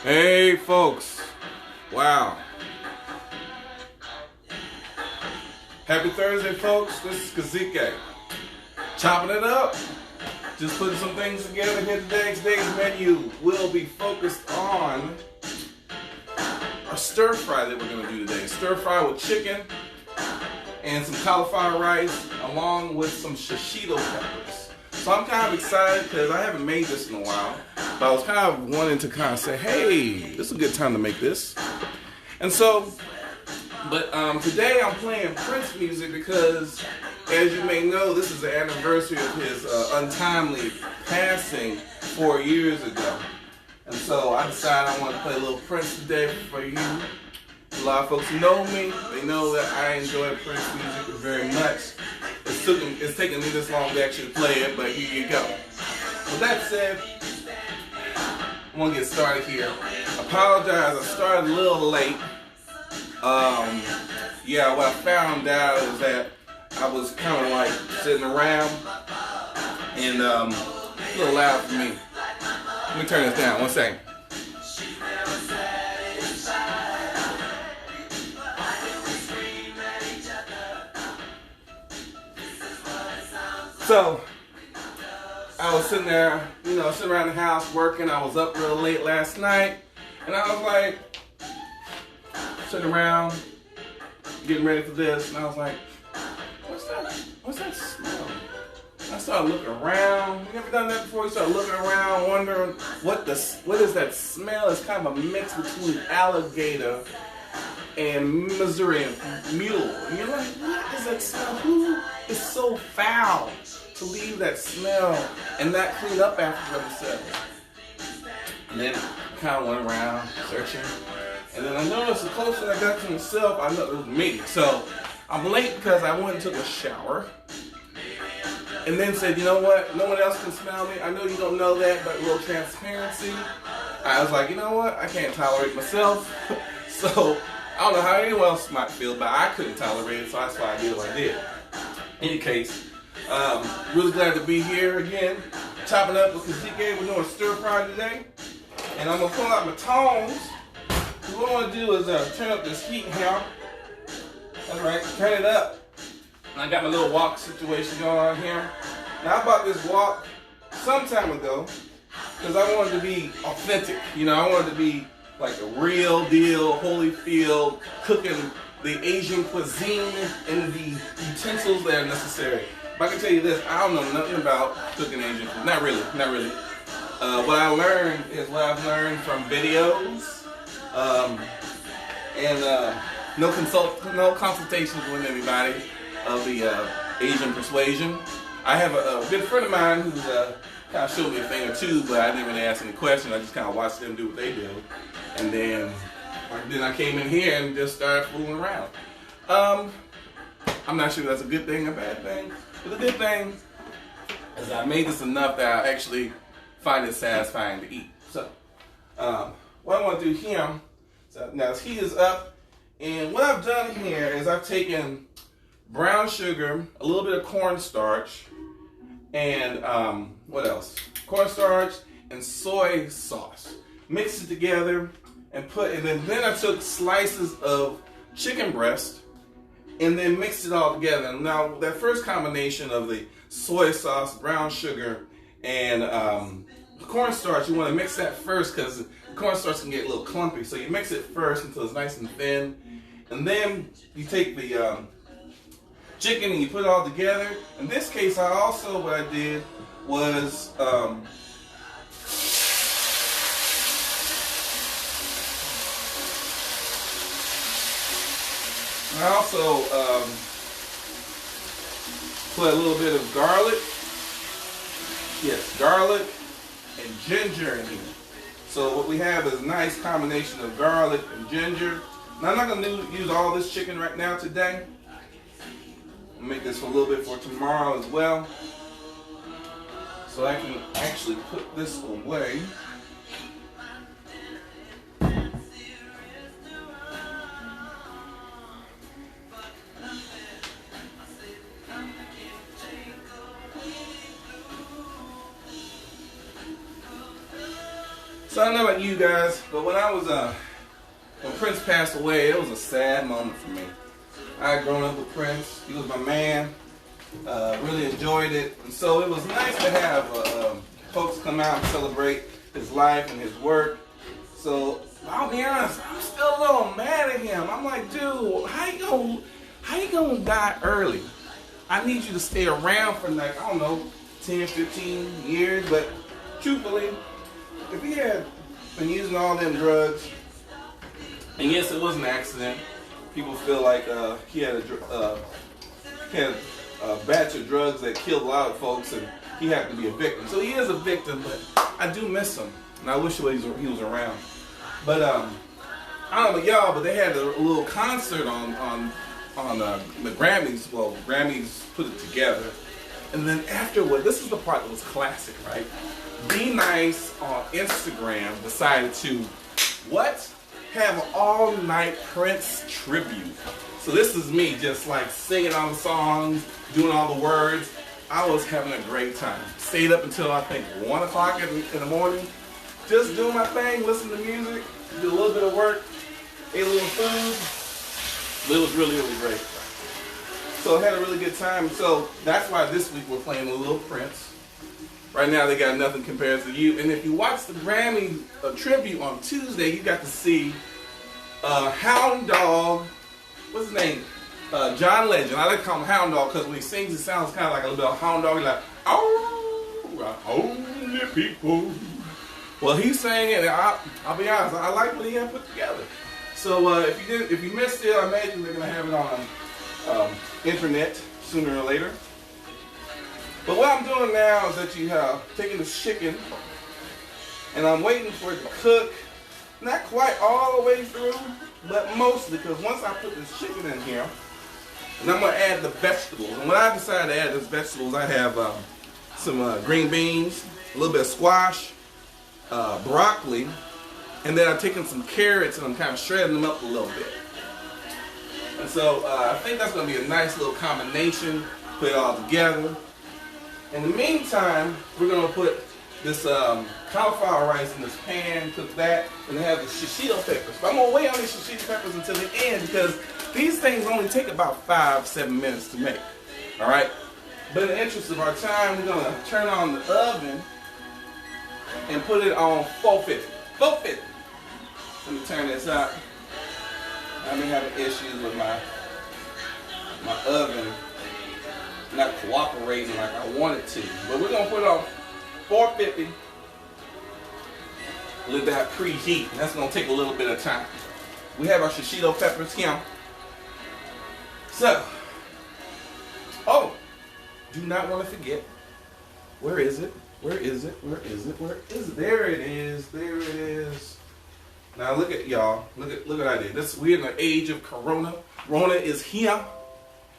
Hey folks, wow. Happy Thursday folks, this is Kazique. Chopping it up, just putting some things together here today. Today's menu will be focused on our stir fry that we're going to do today. Stir fry with chicken and some cauliflower rice along with some shishito peppers. So I'm kind of excited because I haven't made this in a while, but I was kind of wanting to kind of say, hey, this is a good time to make this. And so, today I'm playing Prince music because, as you may know, this is the anniversary of his untimely passing 4 years ago. And so I decided I want to play a little Prince today for you. A lot of folks who know me, they know that I enjoy Prince music very much. It's taken me this long to actually play it, but here you go. With that said, I'm going to get started here. Apologize, I started a little late. What I found out is that I was kind of like sitting around and a little loud for me. Let me turn this down, 1 second. So, I was sitting there, sitting around the house working. I was up real late last night, and I was like, sitting around, getting ready for this, and I was like, what's that smell? I started looking around. You ever done that before? You start looking around, wondering what is that smell? It's kind of a mix between alligator and Missouri mule. And you're like, what is that smell? Who is so foul to leave that smell and not clean up after themselves? And then I kind of went around searching, and then I noticed the closer I got to myself, I know it was me. So I'm late because I went and took a shower, and then said, you know what? No one else can smell me. I know you don't know that, but a little transparency. I was like, you know what? I can't tolerate myself. So I don't know how anyone else might feel, but I couldn't tolerate it, so that's why I did what I did. In any case, really glad to be here again, chopping up with Kazique. We're doing stir fry today, and I'm gonna pull out my tongs. What I want to do is turn up this heat here. That's right, turn it up. And I got my little wok situation going on here. Now I bought this wok some time ago because I wanted to be authentic. I wanted to be like a real deal, Holyfield, cooking the Asian cuisine and the utensils that are necessary. But I can tell you this, I don't know nothing about cooking Asian food. Not really. What I learned is what I've learned from videos, and no consultations with anybody of the Asian persuasion. I have a good friend of mine who's kind of showed me a thing or two, but I didn't really ask any questions. I just kind of watched them do what they do. And then I came in here and just started fooling around. I'm not sure if that's a good thing or a bad thing, but the good thing is I made this enough that I actually find it satisfying to eat. So, what I want to do here, now this heat is up, and what I've done here is I've taken brown sugar, a little bit of cornstarch, and what else? Cornstarch and soy sauce. Mixed it together and then I took slices of chicken breast and then mixed it all together. And now that first combination of the soy sauce, brown sugar, and cornstarch, you want to mix that first because cornstarch can get a little clumpy. So you mix it first until it's nice and thin, and then you take the chicken and you put it all together. In this case, what I did was I also put a little bit of garlic. Yes, garlic and ginger in here. So what we have is a nice combination of garlic and ginger. Now I'm not going to use all this chicken right now today. I'll make this for a little bit for tomorrow as well. So I can actually put this away. So I don't know about you guys, but when Prince passed away, it was a sad moment for me. I had grown up with Prince. He was my man. Really enjoyed it. And so it was nice to have folks come out and celebrate his life and his work. So I'll be honest, I'm still a little mad at him. I'm like, dude, how you gonna die early? I need you to stay around for like, I don't know, 10, 15 years. But truthfully, if he had been using all them drugs, and yes, it was an accident. People feel like he had a batch of drugs that killed a lot of folks, and he happened to be a victim. So he is a victim, but I do miss him, and I wish he was around. But I don't know about y'all, but they had a little concert on the Grammys. Well, Grammys put it together, and then afterward, this is the part that was classic, right? Be Nice on Instagram decided to have an all-night Prince tribute. So this is me just like singing all the songs, doing all the words. I was having a great time. Stayed up until I think 1 o'clock in the morning, just doing my thing, listening to music, did a little bit of work, ate a little food. But it was really, really great. So I had a really good time. So that's why this week we're playing a little Prince. Right now they got Nothing Compares to You. And if you watch the Grammy tribute on Tuesday, you got to see Hound Dog, what's his name? John Legend. I like to call him Hound Dog because when he sings it sounds kind of like a little bit of Hound Dog. He's like, oh, only people. Well, he sang it, and I'll be honest, I like what he had put together. So if you missed it, I imagine they're going to have it on internet sooner or later. But what I'm doing now is that you have taken the chicken, and I'm waiting for it to cook. Not quite all the way through, but mostly, because once I put this chicken in here, and I'm going to add the vegetables. And when I decided to add those vegetables, I have some green beans, a little bit of squash, broccoli, and then I've taken some carrots and I'm kind of shredding them up a little bit. And so I think that's going to be a nice little combination, put it all together. In the meantime, we're going to put this cauliflower rice in this pan, cook that, and then have the shishito peppers. But I'm going to wait on these shishito peppers until the end because these things only take about 5-7 minutes to make. All right? But in the interest of our time, we're going to turn on the oven and put it on 450. 450. Let me turn this up. I've been having issues with my oven not cooperating like I want it to. But we're going to put it on 450. Let that preheat. And that's going to take a little bit of time. We have our shishito peppers here. So, do not want to forget. Where is it? Where is it? Where is it? Where is it? There it is. There it is. Now look at y'all. Look what I did. We're in the age of Corona. Corona is here.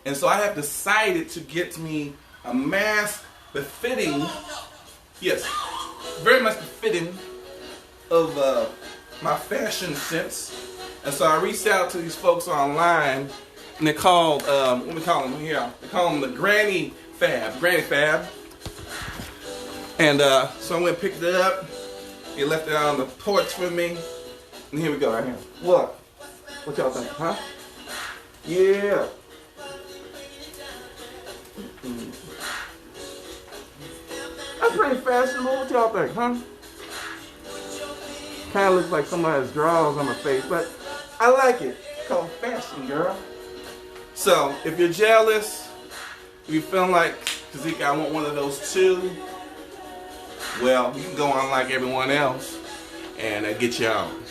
And so I have decided to get me a mask befitting, yes, very much befitting of my fashion sense. And so I reached out to these folks online, and they're called, what do we call them here? They call them the Granny Fab. And so I went and picked it up. They left it out on the porch for me. And here we go, right here. What y'all think, huh? Yeah. That's pretty fashionable. What y'all think, huh? Kind of looks like somebody's drawers on my face, but I like it. It's called fashion, girl. So, if you're jealous, if you feel like, Kazique, I want one of those too, well, you can go on like everyone else and get your own.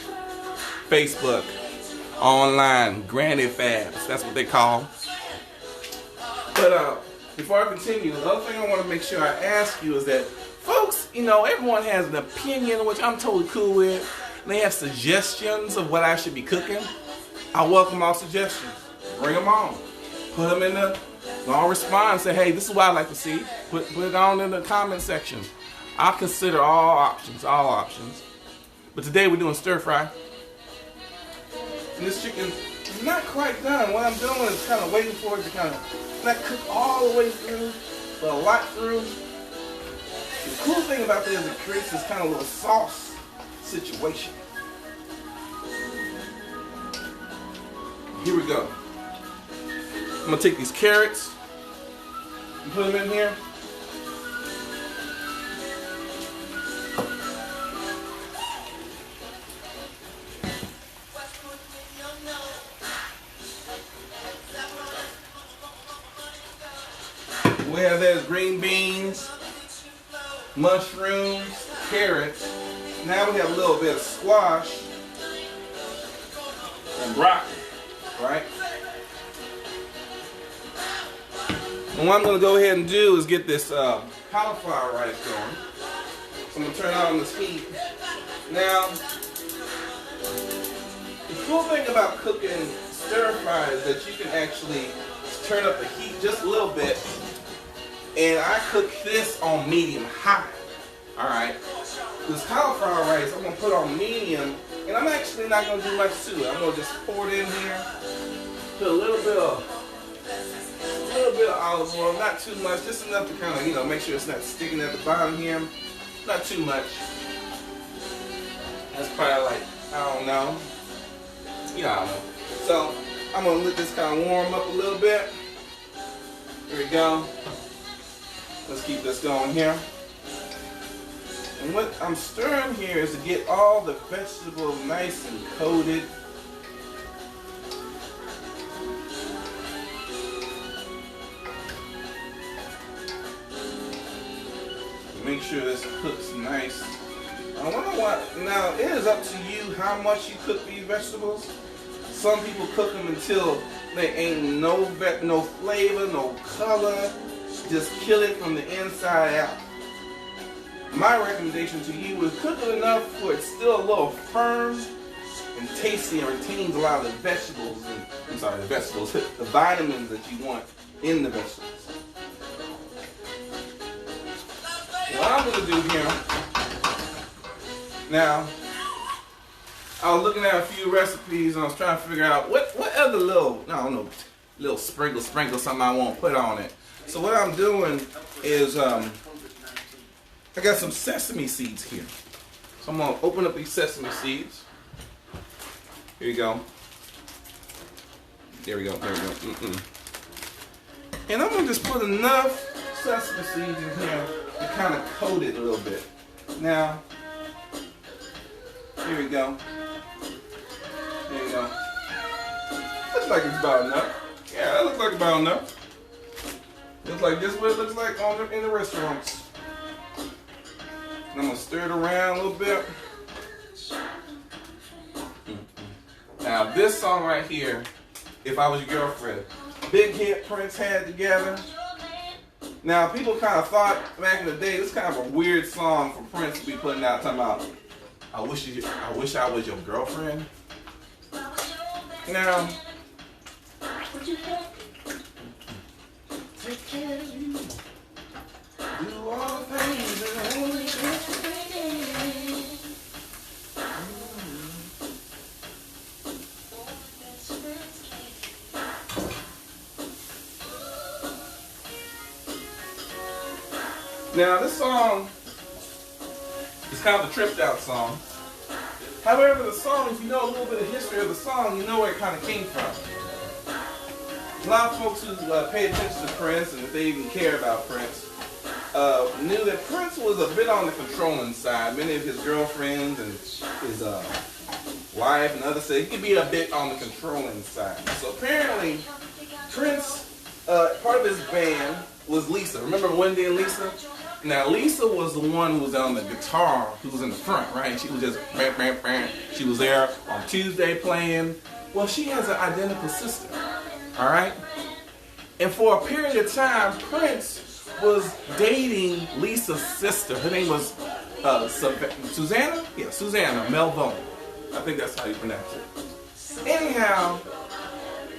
Facebook, online, Granny Fabs, that's what they call. But before I continue, the other thing I want to make sure I ask you is that, folks, everyone has an opinion, which I'm totally cool with. And they have suggestions of what I should be cooking. I welcome all suggestions. Bring them on. Put them in the, I'll respond, say, hey, this is what I like to see. Put it on in the comment section. I'll consider all options. But today we're doing stir fry. And this chicken is not quite done. What I'm doing is kind of waiting for it to kind of not cook all the way through, but a lot through. The cool thing about this is it creates this kind of little sauce situation. Here we go. I'm gonna take these carrots and put them in here. We have there's green beans, mushrooms, carrots. Now we have a little bit of squash and broccoli, right? And what I'm going to go ahead and do is get this cauliflower rice going. So I'm going to turn on this heat. Now, the cool thing about cooking stir fry is that you can actually turn up the heat just a little bit. And I cook this on medium high. Alright. This cauliflower rice I'm going to put on medium. And I'm actually not going to do much to it. I'm going to just pour it in here. Put a little bit of olive oil. Not too much. Just enough to kind of, you know, make sure it's not sticking at the bottom here. Not too much. That's probably like, I don't know. Yeah, I don't know. So I'm going to let this kind of warm up a little bit. Here we go. Let's keep this going here. And what I'm stirring here is to get all the vegetables nice and coated. Make sure this cooks nice. Now it is up to you how much you cook these vegetables. Some people cook them until they ain't no flavor, no color. Just kill it from the inside out. My recommendation to you is cook it enough where it's still a little firm and tasty and retains a lot of the vegetables. The vitamins that you want in the vegetables. What I'm going to do here, now, I was looking at a few recipes and I was trying to figure out what other little sprinkle something I want to put on it. So what I'm doing is, I got some sesame seeds here. So I'm going to open up these sesame seeds. Here you go. There we go. And I'm going to just put enough sesame seeds in here to kind of coat it a little bit. Now, here we go. There you go. Looks like it's about enough. Yeah, that looks like about enough. Looks like this is what it looks like in the restaurants. And I'm going to stir it around a little bit. Now this song right here, If I Was Your Girlfriend, big hit Prince had together. Now people kind of thought back in the day, this is kind of a weird song for Prince to be putting out, talking about, I wish I was your girlfriend. Now, take care of you. Do all the things that only you Now, this song is kind of a tripped out song. However, the song, if you know a little bit of history of the song, you know where it kind of came from. A lot of folks who pay attention to Prince, and if they even care about Prince, knew that Prince was a bit on the controlling side. Many of his girlfriends and his wife and others say he could be a bit on the controlling side. So apparently, Prince, part of his band was Lisa. Remember Wendy and Lisa? Now Lisa was the one who was on the guitar, who was in the front, right? She was just, she was there on Tuesday playing. Well, she has an identical sister, all right? And for a period of time, Prince was dating Lisa's sister. Her name was Susanna? Yeah, Susanna Melvone. I think that's how you pronounce it. Anyhow,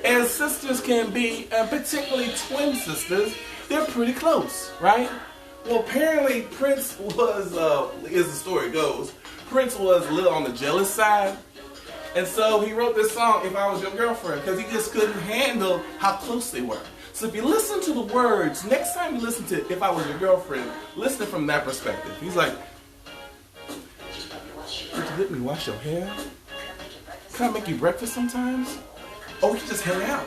as sisters can be, and particularly twin sisters, they're pretty close, right? Well, apparently Prince was, as the story goes, Prince was a little on the jealous side. And so he wrote this song, If I Was Your Girlfriend, because he just couldn't handle how close they were. So if you listen to the words, next time you listen to If I Was Your Girlfriend, listen from that perspective. He's like, would you with me wash your hair? Can I make you breakfast sometimes? Or we can just hang out.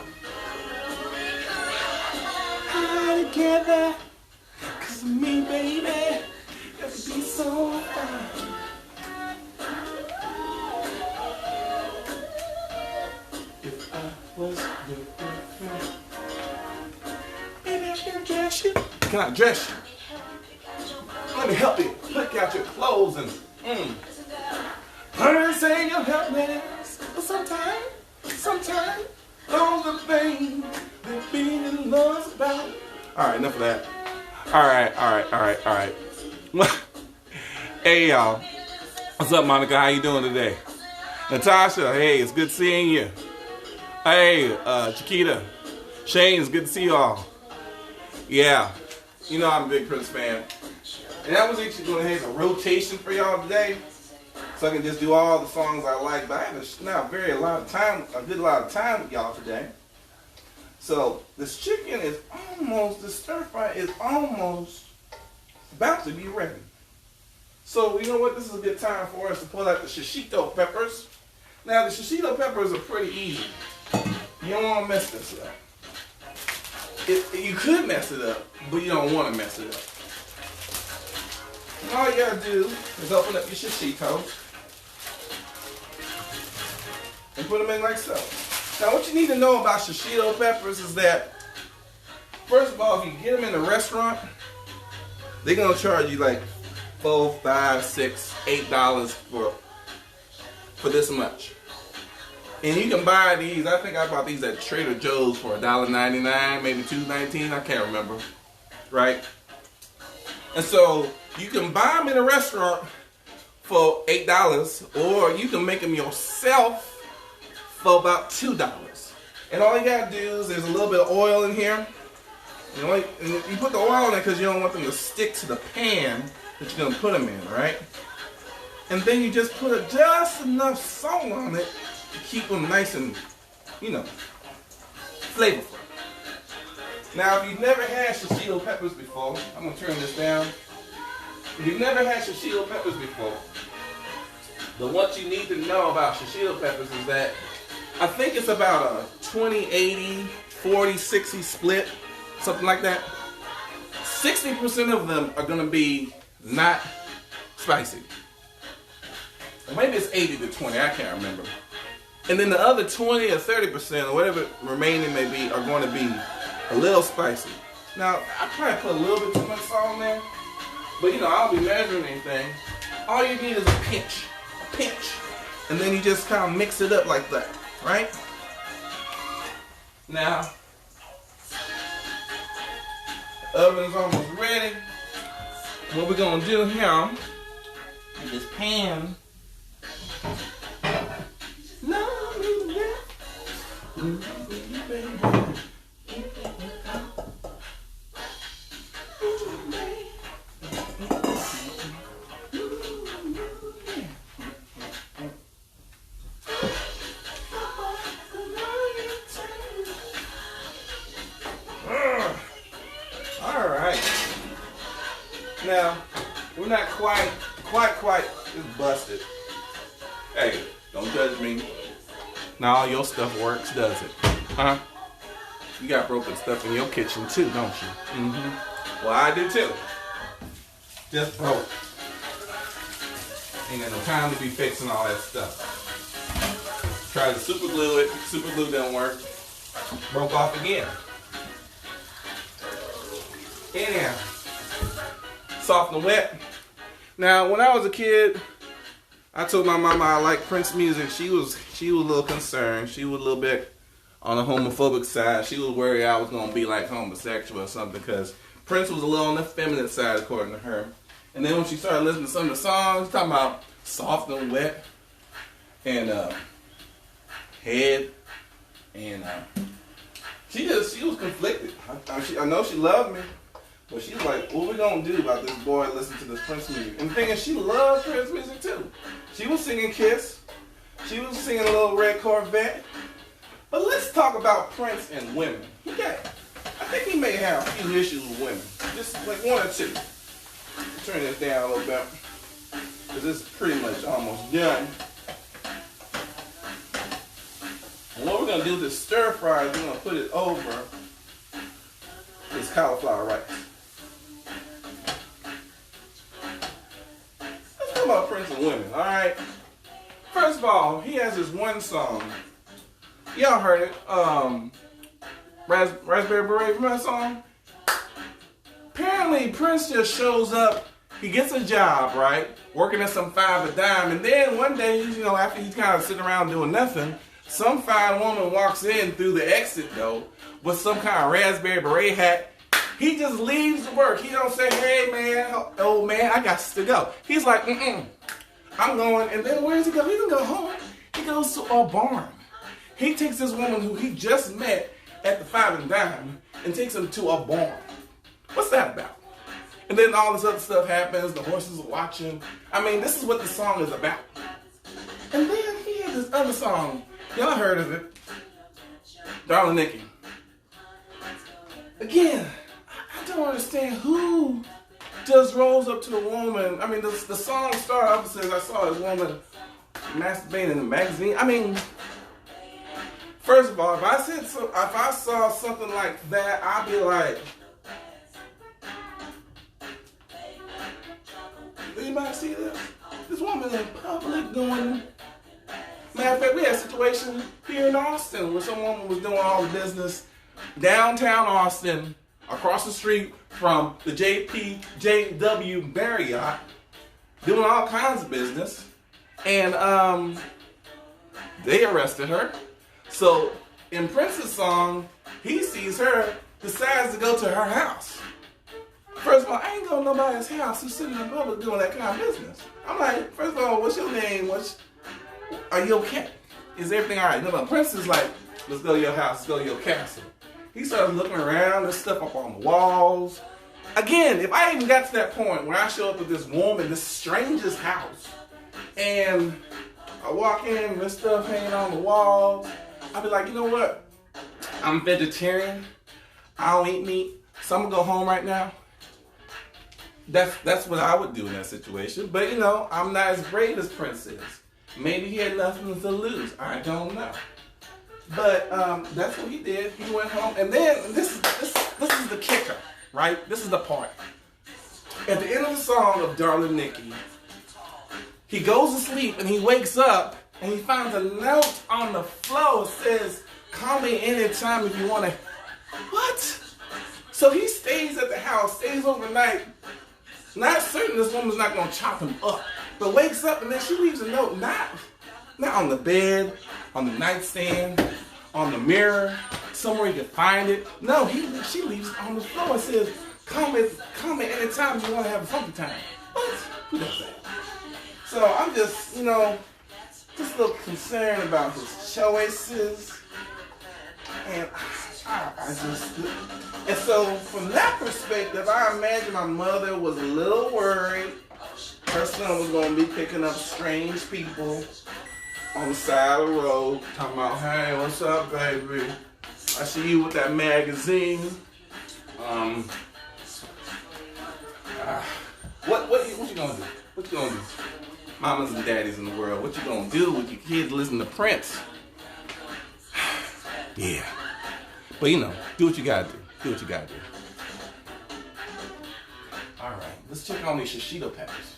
High together, 'cause me, baby, that would be so fun. If I was your girlfriend, baby, I can dress you. Can I dress you? Let me help you pick out your clothes and I say you're helpless, but sometimes, those are things that being in love's about. All right, enough of that. All right. Hey, y'all. What's up, Monica? How you doing today? Natasha, hey, it's good seeing you. Hey, Chiquita, Shane, it's good to see you all. Yeah, you know I'm a big Prince fan. And I was actually going to have a rotation for y'all today, so I can just do all the songs I like. But I have a good lot of time with y'all today. So this chicken is this stir fry is almost about to be ready. So you know what? This is a good time for us to pull out the shishito peppers. Now the shishito peppers are pretty easy. You don't want to mess this up. You could mess it up, but you don't want to mess it up. All you gotta do is open up your shishito and put them in like so. Now what you need to know about shishito peppers is that, first of all, if you get them in a restaurant, they're gonna charge you like $4, $5, $6, $8 for this much. And you can buy these, I think I bought these at Trader Joe's for $1.99, maybe $2.19, I can't remember, right? And so you can buy them in a restaurant for $8, or you can make them yourself for about $2. And all you gotta do is there's a little bit of oil in here. And you put the oil in it because you don't want them to stick to the pan that you're gonna put them in, right? And then you just put just enough salt on it to keep them nice and, flavorful. Now, if you've never had shishito peppers before, I'm going to turn this down. If you've never had shishito peppers before, then what you need to know about shishito peppers is that I think it's about a 20-80, 40-60 split, something like that. 60% of them are going to be not spicy. Or maybe it's 80-20, I can't remember. And then the other 20 or 30% or whatever remaining may be are going to be a little spicy. Now, I probably put a little bit too much salt in there, but I don't be measuring anything. All you need is a pinch, and then you just kind of mix it up like that, right? Now, the oven is almost ready. What we're gonna do here in this pan. Now, we're not quite just busted. Hey, don't judge me. Now all your stuff works, does it? Huh? You got broken stuff in your kitchen too, don't you? Mm-hmm. Well, I do too. Just broke. Ain't got no time to be fixing all that stuff. Tried to super glue it. Super glue didn't work. Broke off again. Anyhow. Soft and wet. Now, when I was a kid, I told my mama I liked Prince music. She was a little concerned. She was a little bit on the homophobic side. She was worried I was gonna be like homosexual or something because Prince was a little on the feminine side, according to her. And then when she started listening to some of the songs, talking about soft and wet and head, and she was conflicted. I know she loved me. But she's like, what we gonna do about this boy listening to this Prince music? And the thing is, she loves Prince music too. She was singing Kiss. She was singing a little Red Corvette. But let's talk about Prince and women. I think he may have a few issues with women. Just like one or two. Turn this down a little bit. because it's pretty much almost done. And what we're gonna do with this stir fry is we're gonna put it over this cauliflower rice. Let's talk about Prince of Women, all right? First of all, he has this one song. Y'all heard it. Raspberry Beret, remember that song? Apparently, Prince just shows up. He gets a job, right? Working at some five a dime. And then one day, you know, after he's kind of sitting around doing nothing, some fine woman walks in through the exit door with some kind of Raspberry Beret hat. He just leaves the work. He don't say, hey, man, old man, I got to go. He's like, I'm going. And then where does he go? He doesn't go home. He goes to a barn. He takes this woman who he just met at the five and dime and takes him to a barn. What's that about? And then all this other stuff happens. The horses are watching. I mean, this is what the song is about. And then he had this other song. Y'all heard of it. Darling Nikki. Again, I don't understand who just rolls up to a woman. I mean, the song started off and says, I saw this woman masturbating in a magazine. I mean, first of all, if I saw something like that, I'd be like, anybody see this? This woman in public doing. Matter of fact, we had a situation here in Austin where some woman was doing all the business downtown Austin, across the street from the JW Marriott, doing all kinds of business, and they arrested her. So in Prince's song, he sees her, decides to go to her house. First of all, I ain't going to nobody's house who's sitting in public doing that kind of business. I'm like, first of all, what's your name? Are you okay? Is everything all right? No, Prince is like, let's go to your house, let's go to your castle. He started looking around, there's stuff up on the walls. Again, if I even got to that point where I show up with this woman, this stranger's house, and I walk in and there's stuff hanging on the walls, I'd be like, you know what? I'm vegetarian. I don't eat meat, so I'm gonna go home right now. That's what I would do in that situation. But you know, I'm not as brave as Prince is. Maybe he had nothing to lose. I don't know. But that's what he did. He went home, and then this is the kicker, right? This is the part. At the end of the song of Darling Nikki, he goes to sleep and he wakes up and he finds a note on the floor that says, "Call me anytime if you want to." What? So he stays at the house, stays overnight. Not certain this woman's not gonna chop him up, but wakes up and then she leaves a note, not on the bed, on the nightstand, on the mirror, somewhere you can find it. No, she leaves it on the floor and says, "Call me anytime you want to have a funky time." What? Who does that? So I'm just, just a little concerned about his choices, and and so from that perspective, I imagine my mother was a little worried her son was going to be picking up strange people on the side of the road, talking about, "Hey, what's up, baby? I see you with that magazine. What you gonna do? What you gonna do? Mamas and daddies in the world, what you gonna do with your kids listen to Prince?" Yeah. But do what you gotta do. Do what you gotta do. All right, let's check on these shishito peppers.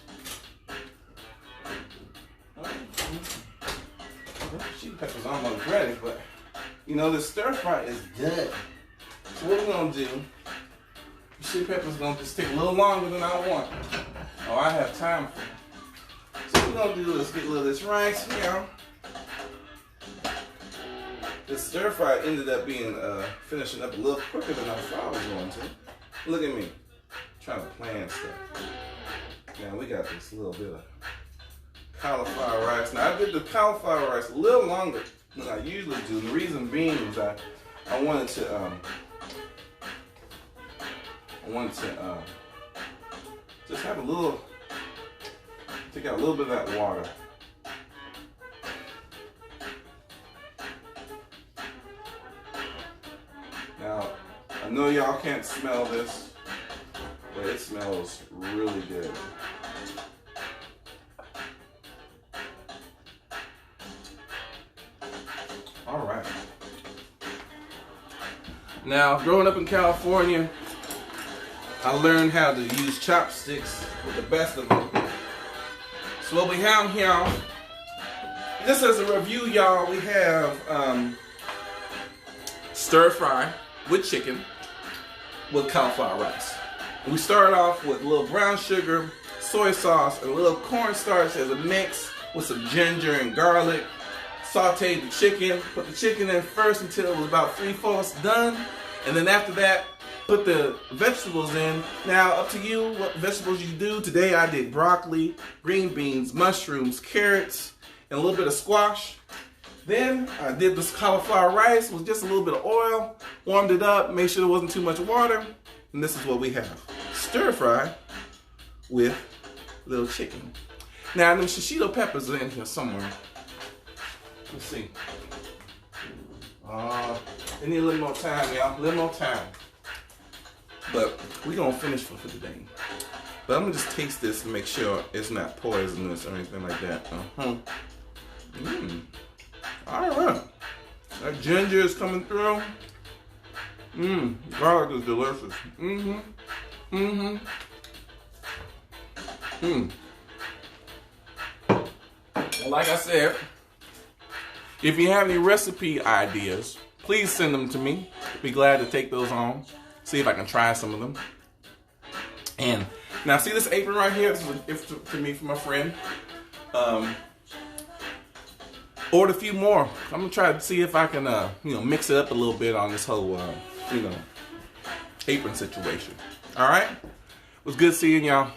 Shishito peppers almost ready, but this stir fry is done. So what we're gonna do? The shishito peppers gonna just take a little longer than I want, or I have time for. So what we're gonna do is get a little of this rice here. The stir fry ended up being finishing up a little quicker than I thought I was going to. Look at me, trying to plan stuff. Now we got this little bit of cauliflower rice. Now I did the cauliflower rice a little longer than I usually do. The reason being is I wanted to just have take out a little bit of that water. Now, I know y'all can't smell this, but it smells really good. Now, growing up in California, I learned how to use chopsticks with the best of them. So what we have here, just as a review, y'all, we have stir fry with chicken with cauliflower rice. And we start off with a little brown sugar, soy sauce, and a little cornstarch as a mix with some ginger and garlic. Sauteed the chicken, put the chicken in first until it was about 3/4 done. And then after that, put the vegetables in. Now, up to you what vegetables you do. Today I did broccoli, green beans, mushrooms, carrots, and a little bit of squash. Then I did this cauliflower rice with just a little bit of oil, warmed it up, made sure there wasn't too much water, and this is what we have. Stir fry with little chicken. Now, them shishito peppers are in here somewhere. Let's see. They need a little more time, y'all. A little more time. But we're going to finish for today. But I'm going to just taste this and make sure it's not poisonous or anything like that. Alright. That ginger is coming through. Garlic is delicious. And like I said, if you have any recipe ideas, please send them to me. Be glad to take those on. See if I can try some of them. And now see this apron right here? This is a gift to me from my friend. Ordered a few more. I'm gonna try to see if I can, mix it up a little bit on this whole, apron situation. All right. It was good seeing y'all.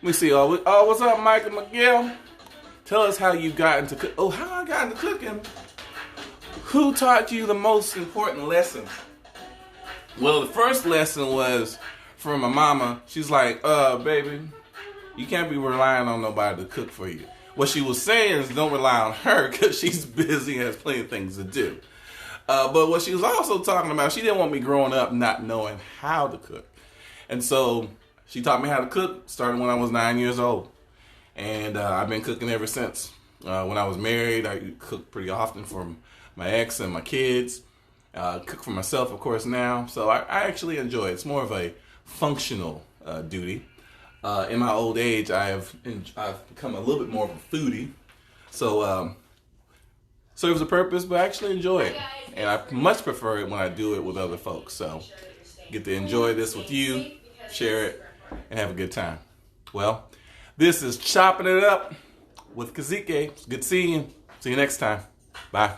Let me see. Oh, what's up, Mike and Miguel? Tell us how you got into cooking. Oh, how I got into cooking? Who taught you the most important lesson? Well, the first lesson was from my mama. She's like, baby, you can't be relying on nobody to cook for you. What she was saying is don't rely on her because she's busy and has plenty of things to do. But what she was also talking about, she didn't want me growing up not knowing how to cook. And so she taught me how to cook, starting when I was 9 years old. And I've been cooking ever since. When I was married, I cooked pretty often for my ex and my kids. Cook for myself, of course, now. So I actually enjoy it. It's more of a functional duty. In my old age, I've become a little bit more of a foodie. So serves a purpose, but I actually enjoy it. And I much prefer it when I do it with other folks. So get to enjoy this with you, share it, and have a good time. Well, this is Chopping It Up with Kazique. It's good seeing you. See you next time. Bye.